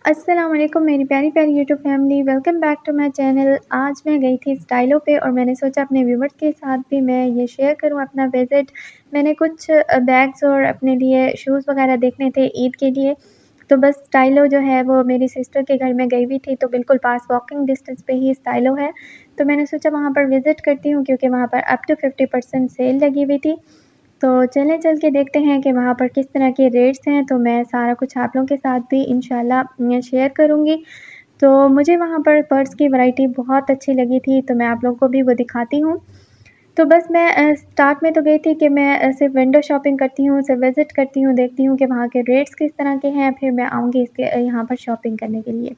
अस्सलाम वालेकुम मेरी प्यारी प्यारी YouTube family, welcome back to my channel. आज मैं गई थी स्टाइलो पे और मैंने सोचा अपने व्यूवर्स के साथ भी मैं ये शेयर करूं अपना विज़िट। मैंने कुछ बैग्स और अपने लिए शूज़ वगैरह देखने थे ईद के लिए। तो बस स्टाइलो जो है वो मेरी सिस्टर के घर में गई हुई थी, तो बिल्कुल पास वॉकिंग डिस्टेंस पे ही स्टाइलो है। तो मैंने सोचा वहाँ पर विज़िट करती हूँ क्योंकि वहाँ पर अप टू 50% सेल लगी हुई थी। तो चलें चल के देखते हैं कि वहाँ पर किस तरह के रेट्स हैं, तो मैं सारा कुछ आप लोगों के साथ भी इंशाल्लाह शेयर करूँगी। तो मुझे वहाँ पर पर्स की वैरायटी बहुत अच्छी लगी थी, तो मैं आप लोगों को भी वो दिखाती हूँ। तो बस मैं स्टार्ट में तो गई थी कि मैं सिर्फ़ विंडो शॉपिंग करती हूँ, सिर्फ़ विज़िट करती हूँ, देखती हूँ कि वहाँ के रेट्स किस तरह के हैं, फिर मैं आऊँगी इसके यहाँ पर शॉपिंग करने के लिए।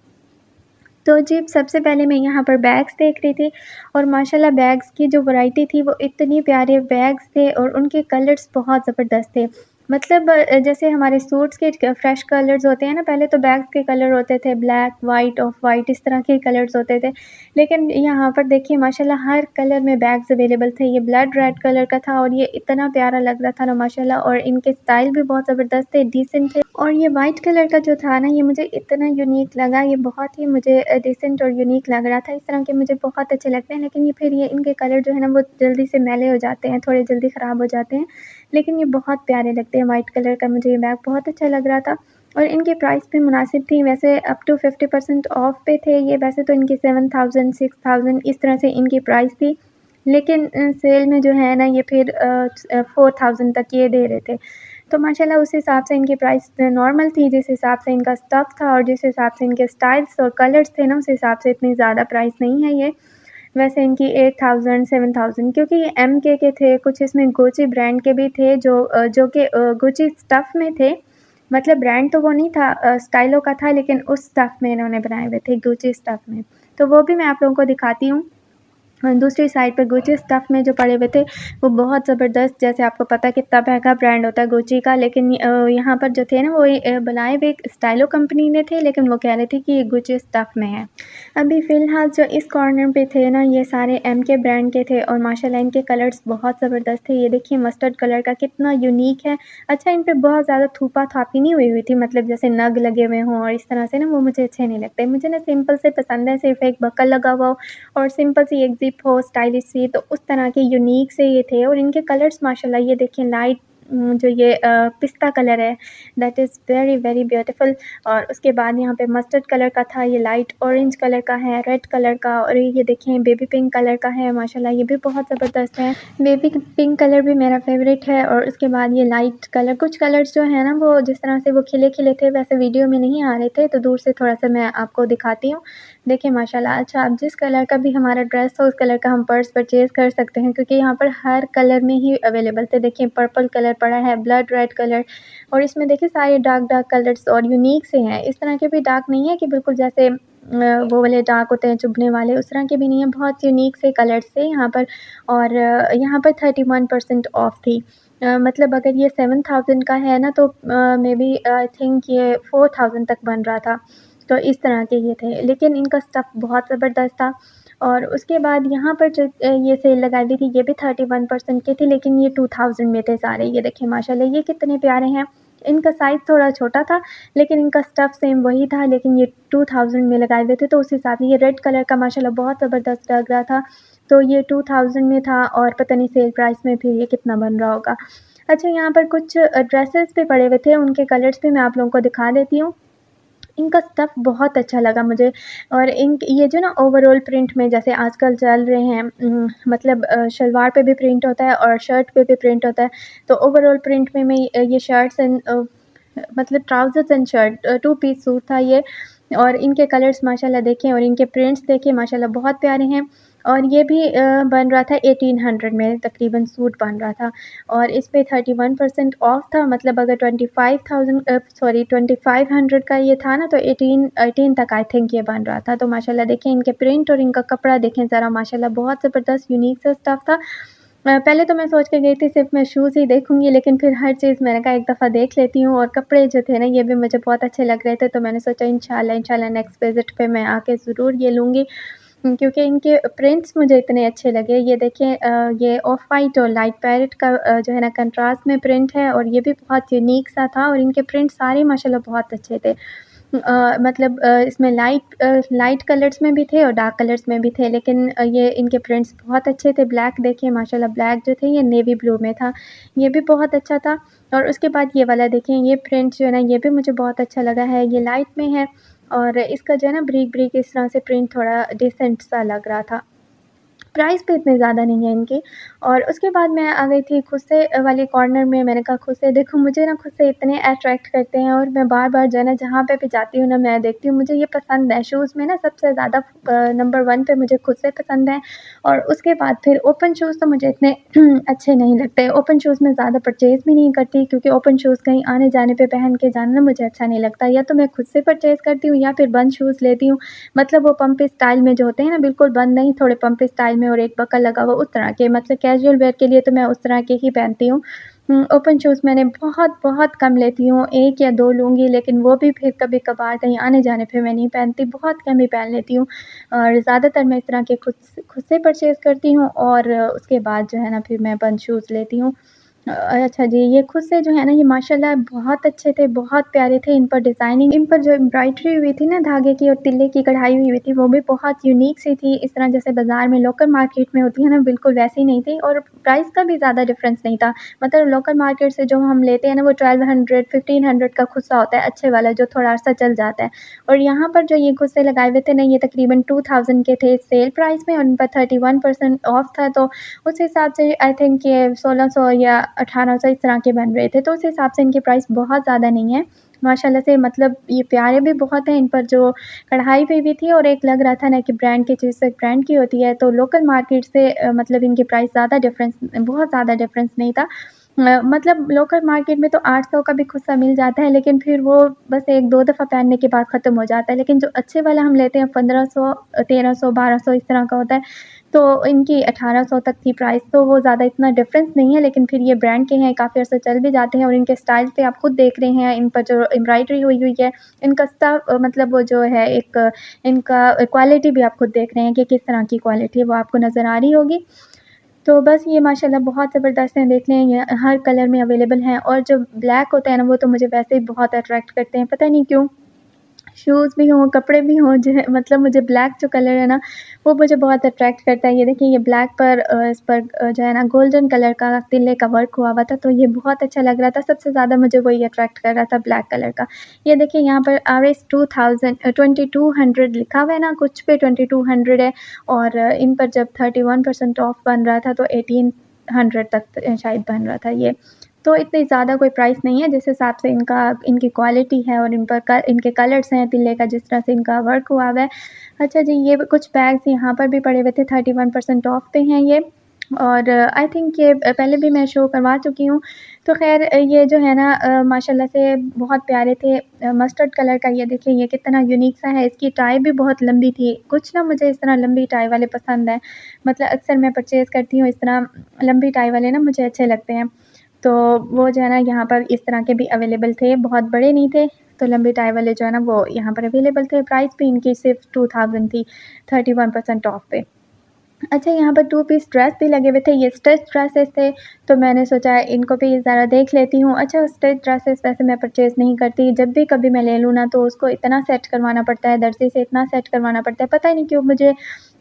तो जी, सबसे पहले मैं यहाँ पर बैग्स देख रही थी और माशाल्लाह बैग्स की जो वैरायटी थी वो इतनी प्यारे बैग्स थे और उनके कलर्स बहुत ज़बरदस्त थे। मतलब जैसे हमारे सूट्स के फ्रेश कलर्स होते हैं ना, पहले तो बैग्स के कलर होते थे ब्लैक, वाइट, ऑफ वाइट इस तरह के कलर्स होते थे। लेकिन यहाँ पर देखिए माशाल्लाह हर कलर में बैग्स अवेलेबल थे। ये ब्लड रेड कलर का था और ये इतना प्यारा लग रहा था ना माशाल्लाह, और इनके स्टाइल भी बहुत ज़बरदस्त थे, डिसेंट थे। और ये वाइट कलर का जो था ना, ये मुझे इतना यूनिक लगा, ये बहुत ही मुझे डिसेंट और यूनिक लग रहा था। इस तरह के मुझे बहुत अच्छे लगते हैं, लेकिन ये फिर ये इनके कलर जो है ना वो जल्दी से मैले हो जाते हैं, थोड़े जल्दी ख़राब हो जाते हैं। लेकिन ये बहुत प्यारे लगते हैं, वाइट कलर का मुझे ये बैग बहुत अच्छा लग रहा था और इनकी प्राइस भी मुनासिब थी। वैसे अप टू 50% ऑफ पे थे ये, वैसे तो इनकी 7000 6000 इस तरह से इनकी प्राइस थी। लेकिन सेल में जो है ना ये फिर 4000 तक ये दे रहे थे। तो माशाल्लाह उस हिसाब से इनकी प्राइस नॉर्मल थी, जिस हिसाब से इनका स्टफ़ था और जिस हिसाब से इनके स्टाइल्स और कलर्स थे ना, उस हिसाब से इतनी ज़्यादा प्राइस नहीं है ये। वैसे इनकी 8000 7000, क्योंकि ये एमके के थे, कुछ इसमें गुची ब्रांड के भी थे जो कि गुची स्टफ़ में थे। मतलब ब्रांड तो वो नहीं था, स्टाइलो का था, लेकिन उस स्टफ़ में इन्होंने बनाए हुए थे, गुची स्टफ़ में। तो वो भी मैं आप लोगों को दिखाती हूँ। दूसरी साइड पे गुची स्टफ़ में जो पड़े हुए थे वो बहुत ज़बरदस्त, जैसे आपको पता है कितना महंगा ब्रांड होता है गुची का, लेकिन यहाँ पर जो थे ना वो बनाए हुए स्टाइलो कंपनी ने थे, लेकिन वो कह रहे थे कि ये गुची स्टफ़ में है। अभी फ़िलहाल जो इस कॉर्नर पे थे ना, ये सारे एमके ब्रांड के थे और माशाल्लाह इनके कलर्स बहुत ज़बरदस्त थे। ये देखिए मस्टर्ड कलर का कितना यूनिक है। अच्छा, इन पे बहुत ज़्यादा थूपा-थापी नहीं हुई थी, मतलब जैसे नग लगे हुए हों और इस तरह से ना, वो मुझे अच्छे नहीं लगते। मुझे ना सिंपल से पसंद है, सिर्फ़ एक बकल लगा हुआ हो और सिंपल सी एक ज़िप हो स्टाइलिश सी, तो उस तरह के यूनिक से ये थे। और इनके कलर्स माशाल्लाह ये देखिए लाइट जो ये पिस्ता कलर है, that is very very beautiful. और उसके बाद यहाँ पे मस्टर्ड कलर का था, ये लाइट ऑरेंज कलर का है, रेड कलर का, और ये देखें बेबी पिंक कलर का है। माशाल्लाह ये भी बहुत ज़बरदस्त है। बेबी पिंक कलर भी मेरा फ़ेवरेट है। और उसके बाद ये लाइट कलर, कुछ कलर्स जो है ना वो जिस तरह से वो खिले-खिले थे वैसे वीडियो में नहीं आ रहे थे, तो दूर से थोड़ा-सा मैं आपको दिखाती हूँ। देखिए माशाल्लाह। अच्छा, अब जिस कलर का भी हमारा ड्रेस हो उस कलर का हम पर्स परचेज़ कर सकते हैं, क्योंकि यहाँ पर हर कलर में ही अवेलेबल थे। देखिए पर्पल कलर पड़ा है, ब्लड रेड कलर, और इसमें देखिए सारे डार्क डार्क कलर्स और यूनिक से हैं। इस तरह के भी डार्क नहीं है कि बिल्कुल जैसे वो वाले डार्क होते हैं चुभने वाले, उस तरह के भी नहीं है, बहुत यूनिक से कलर्स थे यहाँ पर। और यहाँ पर 31% ऑफ थी। मतलब अगर ये 7000 का है ना, तो मेबी आई थिंक ये 4000 तक बन रहा था। तो इस तरह के ये थे, लेकिन इनका स्टफ़ बहुत ज़बरदस्त था। और उसके बाद यहाँ पर जो ये सेल लगाई हुई थी, ये भी 31% की थी, लेकिन ये 2000 में थे सारे। ये देखिए माशाल्लाह ये कितने प्यारे हैं। इनका साइज़ थोड़ा छोटा था, लेकिन इनका स्टफ़ सेम वही था, लेकिन ये 2000 में लगाए हुए थे, तो उस हिसाब से ये रेड कलर का माशाल्लाह बहुत ज़बरदस्त लग रहा था। तो ये 2000 में था और पता नहीं सेल प्राइस में फिर ये कितना बन रहा होगा। अच्छा, यहाँ पर कुछ ड्रेसेस भी पड़े हुए थे, उनके कलर्स भी मैं आप लोगों को दिखा देती हूँ। इनका स्टफ़ बहुत अच्छा लगा मुझे। और इन ये जो ना ओवरऑल प्रिंट में जैसे आजकल चल रहे हैं, मतलब शलवार पे भी प्रिंट होता है और शर्ट पे भी प्रिंट होता है। तो ओवरऑल प्रिंट में मैं ये शर्ट्स एंड मतलब trousers and shirt 2 piece suit था ये। और इनके कलर्स माशाल्लाह देखें और इनके प्रिंट्स देखें, माशाल्लाह बहुत प्यारे हैं। और ये भी बन रहा था 1800 में तकरीबन सूट बन रहा था। और इस पे 31% ऑफ था, मतलब अगर 2500 का ये था ना, तो 18 तक आई थिंक ये बन रहा था। तो माशाल्लाह देखें इनके प्रिंट और इनका कपड़ा देखें ज़रा, माशाल्लाह बहुत ज़बरदस्त यूनिक सा स्टफ़ था। पहले तो मैं सोच के गई थी सिर्फ़ मैं शूज़ ही देखूँगी, लेकिन फिर हर चीज़ मैंने कहा एक दफ़ा देख लेती हूँ, और कपड़े जो थे ना ये भी मुझे बहुत अच्छे लग रहे थे, तो मैंने सोचा इंशाल्लाह नेक्स्ट विज़िट पे मैं आके ज़रूर ये लूँगी। क्योंकि इनके प्रिंट्स मुझे इतने अच्छे लगे। ये देखें ये ऑफ वाइट और लाइट पैरेट का जो है ना कंट्रास्ट में प्रिंट है, और ये भी बहुत यूनिक सा था, और इनके प्रिंट सारे माशाल्लाह बहुत अच्छे थे। मतलब इसमें लाइट कलर्स में भी थे और डार्क कलर्स में भी थे, लेकिन ये इनके प्रिंट्स बहुत अच्छे थे। ब्लैक देखिए माशाल्लाह, ब्लैक जो थे ये नेवी ब्लू में था, ये भी बहुत अच्छा था। और उसके बाद ये वाला देखें, ये प्रिंट जो है ना, ये भी मुझे बहुत अच्छा लगा है। ये लाइट में है और इसका जो है ना ब्रीक ब्रीक इस तरह से प्रिंट थोड़ा डिसेंट सा लग रहा था। प्राइस भी इतने ज़्यादा नहीं है इनके। और उसके बाद मैं आ गई थी खुस्से वाले कॉर्नर में। मैंने कहा खुस्से देखो, मुझे ना खुस्से इतने अट्रैक्ट करते हैं और मैं बार-बार जो है ना जहाँ पे भी जाती हूँ ना, मैं देखती हूँ, मुझे ये पसंद है। शूज़ में ना सबसे ज़्यादा नंबर 1 पे मुझे खुस्से पसंद हैं और उसके बाद फिर ओपन शूज़ तो मुझे इतने अच्छे नहीं लगते। ओपन शूज़ मैं ज़्यादा परचेज़ भी नहीं करती, क्योंकि ओपन शूज़ कहीं आने-जाने पे पहन के जाना ना मुझे अच्छा नहीं लगता। या तो मैं खुद से परचेज़ करती हूँ या फिर बंद शूज़ लेती हूँ। मतलब वो पंपी स्टाइल में जो होते हैं ना, बिल्कुल बंद नहीं, थोड़े पंपी स्टाइल में और एक बकल लगा हुआ, उस तरह के। मतलब कैजुअल वेयर के लिए तो मैं उस तरह के ही पहनती हूँ। ओपन शूज़ मैंने बहुत कम लेती हूँ, 1 या 2 लूँगी, लेकिन वो भी फिर कभी-कभार कहीं आने-जाने पे मैं नहीं पहनती, बहुत कम ही पहन लेती हूँ। और ज़्यादातर मैं इस तरह के खुद से परचेज़ करती हूँ और उसके बाद जो है ना फिर मैं बंद शूज़ लेती हूँ। अच्छा जी, ये खुद से जो है ना, ये माशाल्लाह बहुत अच्छे थे, बहुत प्यारे थे। इन पर डिज़ाइनिंग, इन पर जो एम्ब्रॉयडरी हुई थी ना, धागे की और तिल्ले की कढ़ाई हुई थी, वो भी बहुत यूनिक सी थी। इस तरह जैसे बाज़ार में लोकल मार्केट में होती है ना, बिल्कुल वैसी नहीं थी और प्राइस का भी ज़्यादा डिफ़रेंस नहीं था। मतलब लोकल मार्केट से जो हम लेते हैं ना, वो 1200 1500 का खुस्सा होता है, अच्छे वाला जो थोड़ा अर्सा चल जाता है। और यहाँ पर जो ये खुस्से लगाए हुए थे ना, ये तकरीबन 2000 के थे सेल प्राइस में और उन पर 31% ऑफ था। तो उस हिसाब से आई थिंक ये 1600 या 1800 इस तरह के बन रहे थे, तो उस हिसाब से इनकी प्राइस बहुत ज़्यादा नहीं है। माशाल्लाह से, मतलब ये प्यारे भी बहुत हैं। इन पर जो कढ़ाई हुई भी थी और एक लग रहा था ना कि ब्रांड की चीज़ से ब्रांड की होती है, तो लोकल मार्केट से मतलब इनकी प्राइस ज़्यादा डिफ़रेंस, बहुत ज़्यादा डिफ़रेंस नहीं था। मतलब लोकल मार्केट में तो 800 का भी खुस्सा मिल जाता है, लेकिन फिर वो बस 1-2 दफ़ा पहनने के बाद ख़त्म हो जाता है। लेकिन जो अच्छे वाला हम लेते हैं 1500 1300 1200 इस तरह का होता है, तो इनकी 1800 तक थी प्राइस, तो वो ज़्यादा इतना डिफ़रेंस नहीं है। लेकिन फिर ये ब्रांड के हैं, काफ़ी अर्सा चल भी जाते हैं और इनके स्टाइल पे आप खुद देख रहे हैं, इन पर जो एम्ब्रॉयडरी हुई हुई है, इनका स्टफ़ मतलब वो जो है एक इनका क्वालिटी भी आप खुद देख रहे हैं कि किस तरह की क्वालिटी है, वो आपको नज़र आ रही होगी। तो बस ये माशाल्लाह बहुत ज़बरदस्त हैं, देख लें, ये हर कलर में अवेलेबल हैं। और जो ब्लैक होता है ना, वो तो मुझे वैसे ही बहुत अट्रैक्ट करते हैं, पता नहीं क्यों? शूज़ भी हों, कपड़े भी हों, जो है मतलब मुझे ब्लैक जो कलर है ना, वो मुझे बहुत अट्रैक्ट करता है। ये देखिए, ये ब्लैक पर इस पर जो है ना गोल्डन कलर का तिल्ले का वर्क हुआ हुआ था, तो ये बहुत अच्छा लग रहा था। सबसे ज़्यादा मुझे वही अट्रैक्ट कर रहा था, ब्लैक कलर का। ये देखिए, यहाँ पर आरएस 2200 लिखा हुआ है ना, कुछ पे 2200 है और इन पर जब 31% ऑफ बन रहा था, तो 1800 तक शायद बन रहा था ये। तो इतनी ज़्यादा कोई प्राइस नहीं है, जिस हिसाब से इनकी क्वालिटी है और इन पर इनके कलर्स हैं तिल्ले का, जिस तरह से इनका वर्क हुआ हुआ है। अच्छा जी, ये कुछ बैग्स यहाँ पर भी पड़े हुए थे, 31% ऑफ पे हैं ये। और आई थिंक ये पहले भी मैं शो करवा चुकी हूँ। तो ख़ैर ये जो है ना माशाल्लाह से बहुत प्यारे थे। मस्टर्ड कलर का ये देखिए, ये कितना यूनिक सा है। इसकी टाई भी बहुत लंबी थी। कुछ ना मुझे इस तरह लंबी टाई वाले पसंद हैं। मतलब अक्सर मैं परचेज़ करती हूँ इस तरह लंबी टाई वाले ना, मुझे अच्छे लगते हैं। तो वो जो है ना यहाँ पर इस तरह के भी अवेलेबल थे, बहुत बड़े नहीं थे, तो लंबी टाई वाले जो है ना वो यहाँ पर अवेलेबल थे। प्राइस भी इनकी सिर्फ़ 2000 थी, 31% ऑफ पे। अच्छा, यहाँ पर 2 पीस ड्रेस भी लगे हुए थे, ये स्टिच ड्रेसेस थे, तो मैंने सोचा इनको भी ज़रा देख लेती हूँ। अच्छा, स्टिच ड्रेसेस वैसे मैं परचेज़ नहीं करती, जब भी कभी मैं ले लूँ ना, तो उसको इतना सेट करवाना पड़ता है, दर्ज़ी से इतना सेट करवाना पड़ता है, पता ही नहीं क्यों मुझे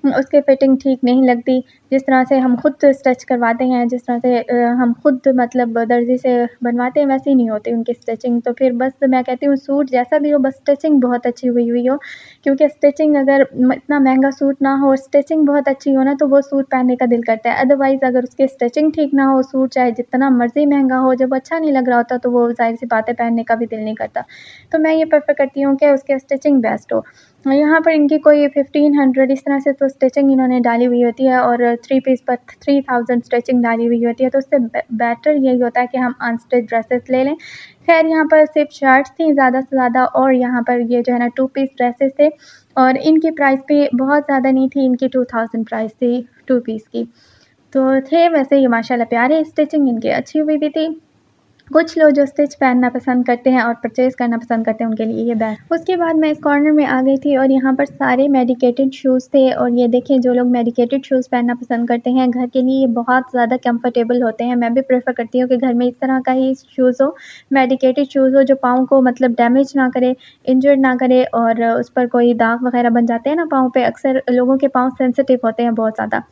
उसकी फिटिंग ठीक नहीं लगती। जिस तरह से हम खुद स्टिच करवाते हैं, जिस तरह से हम खुद मतलब दर्ज़ी से बनवाते हैं, वैसी नहीं होती उनकी स्टिचिंग। तो फिर बस मैं कहती हूँ सूट जैसा भी हो, बस स्टिचिंग बहुत अच्छी हुई हुई हो, क्योंकि स्टिचिंग अगर इतना महँगा सूट ना हो और स्टिचिंग बहुत अच्छी हो ना, तो वो सूट पहनने का दिल करता है। अदरवाइज़ अगर उसकी स्टिचिंग ठीक ना हो, सूट चाहे जितना मर्ज़ी महँगा हो, जब अच्छा नहीं लग रहा होता, तो वो ज़ाहिर-सी बात है पहनने का भी दिल नहीं करता। तो मैं ये प्रेफ़र करती हूँ कि उसकी स्टिचिंग बेस्ट हो। यहाँ पर इनकी कोई 1500 इस तरह से तो स्टिचिंग इन्होंने डाली हुई होती है और 3 पीस पर 3000 स्टिचिंग डाली हुई होती है, तो उससे बेटर यही होता है कि हम अनस्टिच ड्रेसेस ले लें। ख़ैर यहाँ पर सिर्फ़ शर्ट्स थी ज़्यादा से ज़्यादा और यहाँ पर ये जो है ना 2 पीस ड्रेसेस थे और इनकी प्राइस भी बहुत ज़्यादा नहीं थी, इनकी 2000 प्राइस थी 2 पीस की। तो थे वैसे ये माशाल्लाह प्यारे, स्टिचिंग इनकी अच्छी हुई भी थी। कुछ लोग जो स्टिच पहनना पसंद करते हैं और परचेज़ करना पसंद करते हैं उनके लिए ये बैग। उसके बाद मैं इस कॉर्नर में आ गई थी और यहाँ पर सारे मेडिकेटेड शूज़ थे और ये देखिए जो लोग मेडिकेटेड शूज़ पहनना पसंद करते हैं घर के लिए ये बहुत ज़्यादा कंफर्टेबल होते हैं। मैं भी प्रेफ़र करती हूँ कि घर में इस तरह का ही शूज़ हो, मेडिकेटेड शूज़ हो जो पाँव को मतलब डैमेज ना करे, इंजर्ड ना करे और उस पर कोई दाग वग़ैरह बन जाते हैं ना पाँव पे, अक्सर लोगों के पाँव सेंसिटिव होते हैं बहुत ज़्यादा।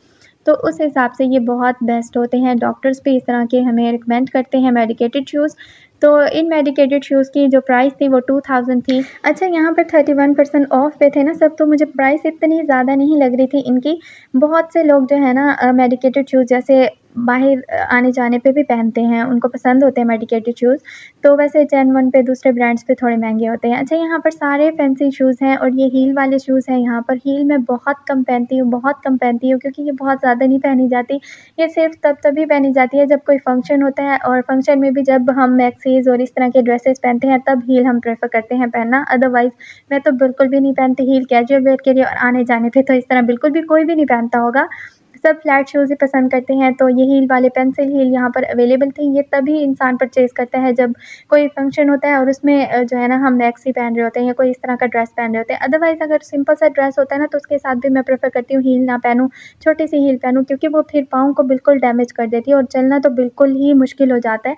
तो उस हिसाब से ये बहुत बेस्ट होते हैं, डॉक्टर्स भी इस तरह के हमें रिकमेंड करते हैं मेडिकेटेड शूज़। तो इन मेडिकेटेड शूज़ की जो प्राइस थी वो 2000 थी। अच्छा यहाँ पर 31% ऑफ पे थे ना सब, तो मुझे प्राइस इतनी ज़्यादा नहीं लग रही थी इनकी। बहुत से लोग जो है ना मेडिकेटेड शूज़ जैसे बाहर आने-जाने पे भी पहनते हैं, उनको पसंद होते हैं मेडिकेटेड शूज़। तो वैसे जेन्युइन पे दूसरे ब्रांड्स पे थोड़े महँगे होते हैं। अच्छा यहाँ पर सारे फैंसी शूज़ हैं और ये हील वाले शूज़ हैं यहाँ पर। हील मैं बहुत कम पहनती हूँ, बहुत कम पहनती हूँ क्योंकि ये बहुत ज़्यादा नहीं पहनी जाती। ये सिर्फ़ तभी पहनी जाती है जब कोई फ़ंक्शन होता है और फ़ंक्शन में भी जब हम मैक्सीज़ और इस तरह के ड्रेसेस पहनते हैं तब हील हम प्रेफ़र करते हैं पहनना। अदरवाइज़ मैं तो बिल्कुल भी नहीं पहनती हील कैजुअल वेयर के लिए और आने-जाने पे तो इस तरह बिल्कुल भी कोई भी नहीं पहनता होगा। सब फ्लैट शूज़ ही पसंद करते हैं, तो ये हील वाले पेंसिल हील यहाँ पर अवेलेबल थी। ये तभी इंसान परचेज़ करता है जब कोई फ़ंक्शन होता है और उसमें जो है ना हम मैक्सी पहन रहे होते हैं या कोई इस तरह का ड्रेस पहन रहे होते हैं। अदरवाइज़ अगर सिंपल सा ड्रेस होता है ना तो उसके साथ भी मैं प्रेफ़र करती हूँ हील ना पहनूँ, छोटी-सी हील पहनूँ क्योंकि वो फिर पाँव को बिल्कुल डैमेज कर देती है और चलना तो बिल्कुल ही मुश्किल हो जाता है।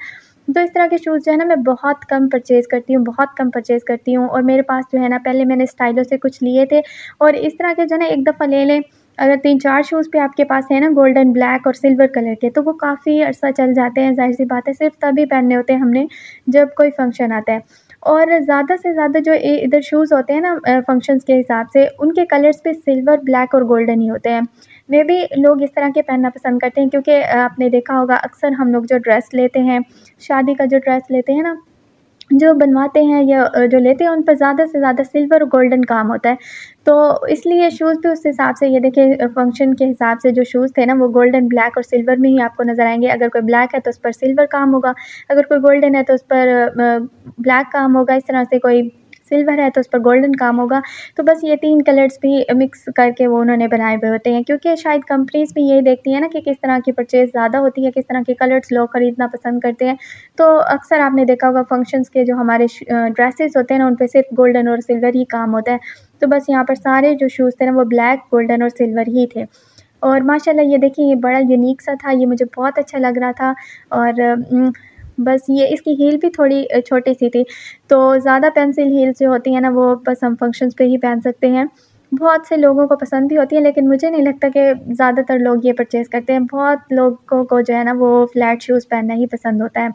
तो इस तरह के शूज़ जो है ना मैं बहुत कम परचेज़ करती हूँ, बहुत कम परचेज़ करती हूँ और मेरे पास जो है ना पहले मैंने स्टाइलो से कुछ लिए थे और इस तरह के जो है ना एक दफ़ा ले लें, अगर 3-4 शूज़ भी आपके पास है ना गोल्डन, ब्लैक और सिल्वर कलर के, तो वो काफ़ी अरसा चल जाते हैं, ज़ाहिर-सी बात है, सिर्फ़ तभी पहनने होते हैं हमने जब कोई फ़ंक्शन आता है। और ज़्यादा से ज़्यादा जो इधर शूज़ होते हैं ना फ़ंक्शंस के हिसाब से, उनके कलर्स भी सिल्वर, ब्लैक और गोल्डन ही होते हैं। मेबी लोग इस तरह के पहनना पसंद करते हैं क्योंकि आपने देखा होगा अक्सर हम लोग जो ड्रेस लेते हैं, शादी का जो ड्रेस लेते हैं ना, जो बनवाते हैं या जो लेते हैं उन पर ज़्यादा से ज़्यादा सिल्वर और गोल्डन काम होता है। तो इसलिए शूज़ भी उस हिसाब से ये देखिए फ़ंक्शन के हिसाब से जो शूज़ थे ना वो गोल्डन, ब्लैक और सिल्वर में ही आपको नज़र आएँगे। अगर कोई ब्लैक है तो उस पर सिल्वर काम होगा, अगर कोई गोल्डन है तो उस पर ब्लैक काम होगा, इस तरह से कोई सिल्वर है तो उस पर गोल्डन काम होगा। तो बस ये 3 कलर्स भी मिक्स करके वो उन्होंने बनाए हुए होते हैं क्योंकि शायद कंपनीज़ भी यही देखती हैं ना कि किस तरह की परचेज़ ज़्यादा होती है, किस तरह के कलर्स लोग खरीदना पसंद करते हैं। तो अक्सर आपने देखा होगा फंक्शंस के जो हमारे ड्रेसेस होते हैं ना उन पे सिर्फ़ गोल्डन और सिल्वर ही काम होता है। तो बस यहाँ पर सारे जो शूज़ थे ना वो ब्लैक, गोल्डन और सिल्वर ही थे। और माशाल्लाह ये देखिए ये बड़ा यूनिक सा था, ये मुझे बहुत अच्छा लग रहा था और बस ये इसकी हील भी थोड़ी छोटी-सी थी। तो ज़्यादा पेंसिल हील्स जो होती हैं ना वो बस हम फंक्शंस पे ही पहन सकते हैं। बहुत से लोगों को पसंद भी होती है लेकिन मुझे नहीं लगता कि ज़्यादातर लोग ये परचेज़ करते हैं। बहुत लोगों को जो है ना वो फ्लैट शूज़ पहनना ही पसंद होता है।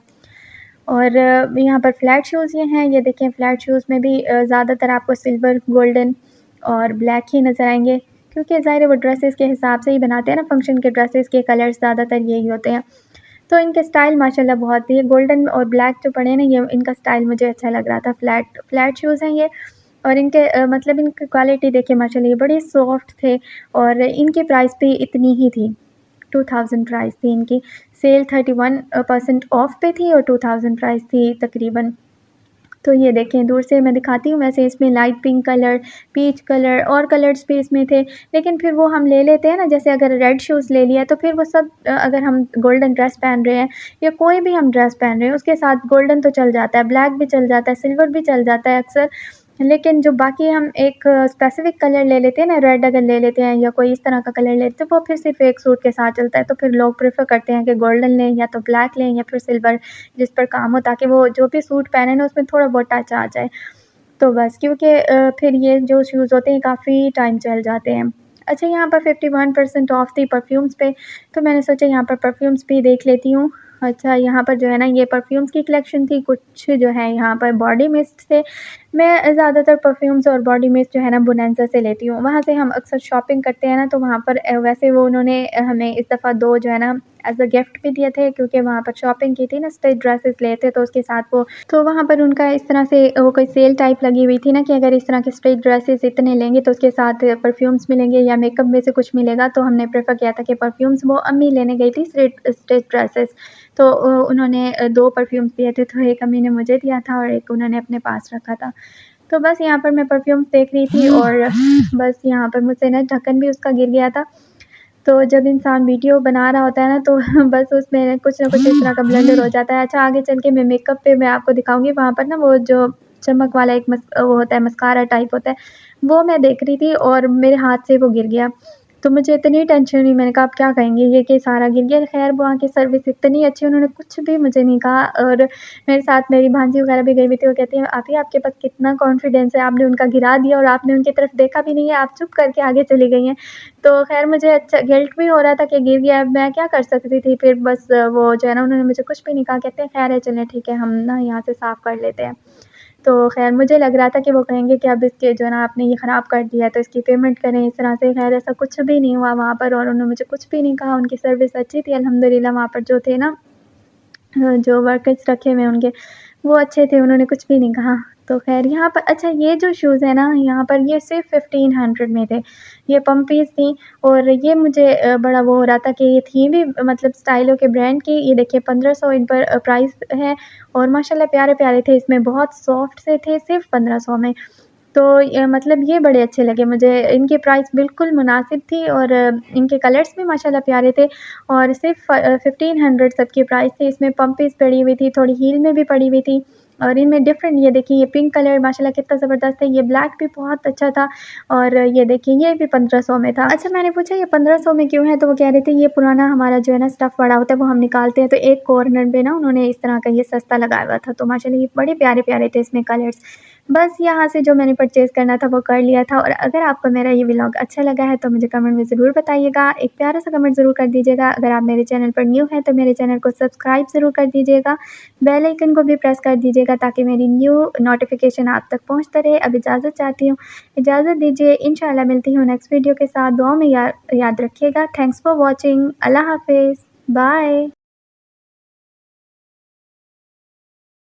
और यहाँ पर फ्लैट शूज़ ये हैं, ये देखें फ्लैट शूज़ में भी ज़्यादातर आपको सिल्वर, गोल्डन और ब्लैक ही नज़र आएँगे क्योंकि ज़ाहिर है वो ड्रेसेस के हिसाब से ही बनाते हैं ना, फंक्शन के ड्रेसेस के कलर्स ज़्यादातर यही होते हैं। तो इनके स्टाइल माशाल्लाह बहुत ही गोल्डन और ब्लैक जो पड़े हैं ना ये इनका स्टाइल मुझे अच्छा लग रहा था। फ्लैट फ्लैट शूज़ हैं ये और इनके मतलब इनकी क्वालिटी देखिए माशाल्लाह ये बड़े सॉफ्ट थे और इनकी प्राइस भी इतनी ही थी। 2000 प्राइस थी इनकी। सेल 31% ऑफ पे थी और 2000 प्राइस थी तकरीबन। तो ये देखें दूर से मैं दिखाती हूँ वैसे इसमें light pink colour, peach colour और कलर्स भी इसमें थे। लेकिन फिर वो हम ले लेते हैं ना जैसे अगर रेड शूज़ ले लिया तो फिर वो सब अगर हम गोल्डन ड्रेस पहन रहे हैं या कोई भी हम ड्रेस पहन रहे हैं उसके साथ गोल्डन तो चल जाता है, ब्लैक भी चल जाता है, सिल्वर भी चल जाता है अक्सर। लेकिन जो बाकी हम एक स्पेसिफ़िक कलर ले लेते हैं ना, रेड अगर ले लेते हैं या कोई इस तरह का कलर लेते हैं, वो फिर सिर्फ़ एक सूट के साथ चलता है। तो फिर लोग प्रेफ़र करते हैं कि गोल्डन लें या तो ब्लैक लें या फिर सिल्वर जिस पर काम हो ताकि वो जो भी सूट पहने ना उसमें थोड़ा बहुत टच आ जाए। तो बस क्योंकि फिर ये जो शूज़ होते हैं काफ़ी टाइम चल जाते हैं। अच्छा यहाँ पर 51% ऑफ थी परफ्यूम्स पे, तो मैंने सोचा यहाँ पर परफ्यूम्स भी देख लेती हूँ। अच्छा यहाँ पर जो है ना ये परफ्यूम्स की कलेक्शन थी, कुछ जो है यहाँ पर बॉडी मिस्ट थे। मैं ज़्यादातर परफ्यूम्स और बॉडी मिस्ट जो है ना बोनांज़ा से लेती हूँ। वहाँ से हम अक्सर शॉपिंग करते हैं ना तो वहाँ पर वैसे वो उन्होंने हमें इस दफ़ा 2 जो है ना एज़ अ गिफ्ट भी दिए थे क्योंकि वहाँ पर शॉपिंग की थी ना, स्टिच ड्रेसेस लिए थे तो उसके साथ वो तो वहाँ पर उनका इस तरह से वो कोई सेल टाइप लगी हुई थी ना कि अगर इस तरह के स्ट्रेट ड्रेसेस इतने लेंगे तो उसके साथ परफ्यूम्स मिलेंगे या मेकअप में से कुछ मिलेगा। तो हमने प्रेफ़र किया था कि परफ्यूम्स वो अम्मी लेने गई थी स्ट्रेट ड्रेसेस। तो उन्होंने 2 परफ्यूम्स दिए थे, तो एक अम्मी ने मुझे दिया था और एक उन्होंने अपने पास रखा था। तो बस यहाँ पर मैं परफ्यूम्स देख रही थी और बस यहाँ पर मुझसे ना ढक्कन भी उसका गिर गया था। तो जब इंसान वीडियो बना रहा होता है ना तो बस उसमें कुछ ना कुछ इस तरह का ब्लंडर हो जाता है। अच्छा आगे चल के मैं मेकअप पे मैं आपको दिखाऊँगी वहाँ पर ना वो जो चमक वाला एक वो होता है मस्कारा टाइप होता है, वो मैं देख रही थी और मेरे हाथ से वो गिर गया। तो मुझे इतनी टेंशन हुई मैंने कहा अब क्या कहेंगे ये कि सारा गिर गया। ख़ैर वहाँ की सर्विस इतनी अच्छी उन्होंने कुछ भी मुझे नहीं कहा और मेरे साथ मेरी भांजी वग़ैरह भी गई हुई थी, वो कहती है "आती आपके पास कितना कॉन्फिडेंस है, आपने उनका गिरा दिया और आपने उनकी तरफ देखा भी नहीं है, आप चुप करके आगे चली गई हैं।" तो ख़ैर मुझे अच्छा गिल्ट भी हो रहा था कि गिर गया, अब मैं क्या कर सकती थी? फिर बस वो जो है ना उन्होंने मुझे कुछ भी नहीं कहा, कहते हैं "ख़ैर है, चलें ठीक है, हम ना यहाँ से साफ़ कर लेते हैं।" तो ख़ैर मुझे लग रहा था कि वो कहेंगे कि अब इसके जो है ना आपने ये ख़राब कर दिया है तो इसकी पेमेंट करें इस तरह से, ख़ैर ऐसा कुछ भी नहीं हुआ वहाँ पर और उन्होंने मुझे कुछ भी नहीं कहा, उनकी सर्विस अच्छी थी अल्हम्दुलिल्लाह वहाँ पर जो थे ना जो वर्कर्स रखे हुए हैं उनके, वो अच्छे थे, उन्होंने कुछ भी नहीं कहा। तो ख़ैर यहाँ पर अच्छा ये जो शूज़ है ना, यहाँ पर ये सिर्फ़ 1500 में थे। ये पम्पीज़ थी और ये मुझे बड़ा वो हो रहा था कि ये थी भी मतलब स्टाइलो के ब्रांड की। ये देखिए 1500 इन पर प्राइस है और माशाल्लाह प्यारे-प्यारे थे, इसमें बहुत सॉफ्ट से थे, सिर्फ़ 1500 में। तो मतलब ये बड़े अच्छे लगे मुझे, इनकी प्राइस बिल्कुल मुनासिब थी और इनके कलर्स भी माशाल्लाह प्यारे थे और सिर्फ़ 1500 सबकी प्राइस थी। इसमें पम्पीज़ पड़ी हुई थी, थोड़ी हील में भी पड़ी हुई थी और इनमें डिफ़रेंट ये देखिए ये पिंक कलर माशाल्लाह कितना ज़बरदस्त है, ये ब्लैक भी बहुत अच्छा था और ये देखिए ये भी 1500 में था। अच्छा मैंने पूछा ये 1500 में क्यों है? तो वो कह रहे थे ये पुराना हमारा जो है ना स्टफ़ पड़ा होता है वो हम निकालते हैं, तो एक कॉर्नर पे ना उन्होंने इस तरह का ये सस्ता लगाया हुआ था, तो माशाल्लाह ये बड़े प्यारे-प्यारे थे इसमें कलर्स। बस यहाँ से जो मैंने परचेज़ करना था वो कर लिया था और अगर आपको मेरा ये व्लॉग अच्छा लगा है तो मुझे कमेंट में ज़रूर बताइएगा। एक प्यारा-सा कमेंट ज़रूर कर दीजिएगा। अगर आप मेरे चैनल पर न्यू हैं तो मेरे चैनल को सब्सक्राइब ज़रूर कर दीजिएगा। बेल आइकन को भी प्रेस कर दीजिएगा ताकि मेरी न्यू नोटिफ़िकेशन आप तक पहुँचता रहे। अब इजाज़त चाहती हूँ, इजाज़त दीजिए। इंशाल्लाह मिलती हूँ नेक्स्ट वीडियो के साथ। दुआ में याद रखिएगा। Thanks for watching. अल्लाह हाफ़िज़। बाय।